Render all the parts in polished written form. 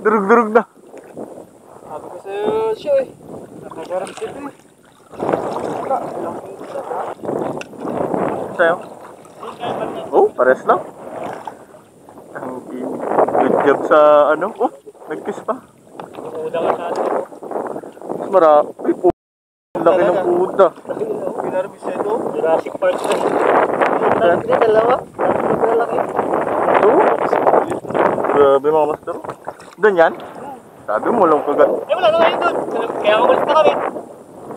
Durug-durug na. Sabi ko sa siya eh. Nakagarap dito eh. Sa'yo? Oh, pares lang. Good job sa ano. Oh, nag-kiss pa. Uda ka sa ano. Mas marami. Uy, po. Laki ng puda. Pinarabis na ito. Jurassic Park na. Hindi, dalawa. Laki. Ito? Grabe mga master. Doon yan? Sabi mo lang kagat. Eh, wala na ngayon doon. Kaya umalis na kami.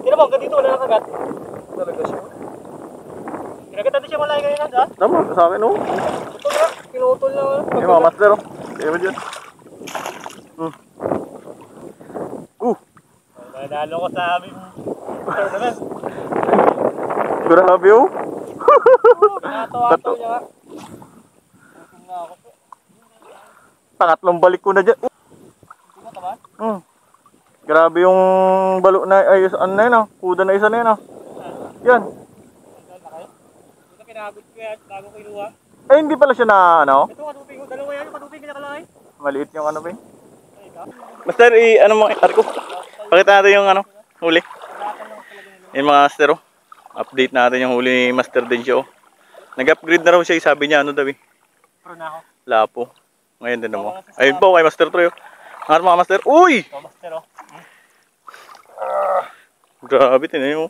Hindi naman, hanggang dito wala na kagat. Talaga siya. Kinagat natin siya malay ngayon ha? Tama, sa akin oh. Ito na, pinutol na. Yung mga master oh. Kaya mo dyan. Nanalo ko sa aming tournament. Grabe oh. Natawa-tawa niya nga. Pangatlong balik ko na dyan. Hindi na tama? Grabe yung balo na, ay ano na yun ah. Kuda na isa na yun ah. Yan. Ito pinagod ko yan, bago ko iluwa. Eh hindi pala siya na ano? Ito kaduping ko, dalawa yan, yung kaduping kinakalaki. Maliit yung ano ba yun? Master, ano mo, Arko? Pakita natin yung ano, huli. Yung mga master oh. Update natin yung huli ni Master Dencio. Nag-upgrade na raw siya, sabi niya ano daw eh. Pro na ako. Lapo. Ngayon din mo. Ayun po kay Master Troy. Ang mga master. Uy! Ito master oh. Grabe, tinayin mo.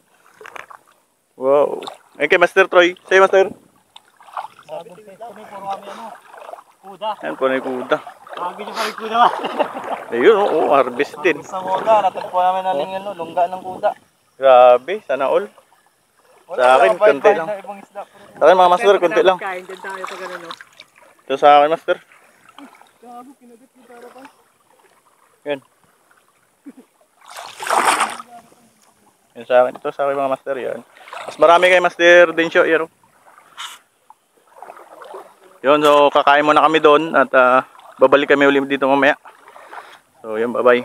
Wow. Ayun kay Master Troy. Sa'yo Master. Sabi ko puro kami ano. Kuda. Ayan po na yung kuda. Sabi niyo kami kuda ba? Ayun oh, harvest din. Sa kuda, natagpo namin na lingin no, lungga ng kuda. Grabe, sana all. Sa akin, konti lang. Sa akin mga master, konti lang. Kain din tayo sa ganun no. Ito sa akin master. Gago, kinabit mo para pa. Yan. Yan sa akin. Ito sa akin mga master yan. Mas marami kay Master Dencio. Yan oh. Yun, so kakain muna kami doon at babalik kami ulit dito mamaya. So yun, bye bye.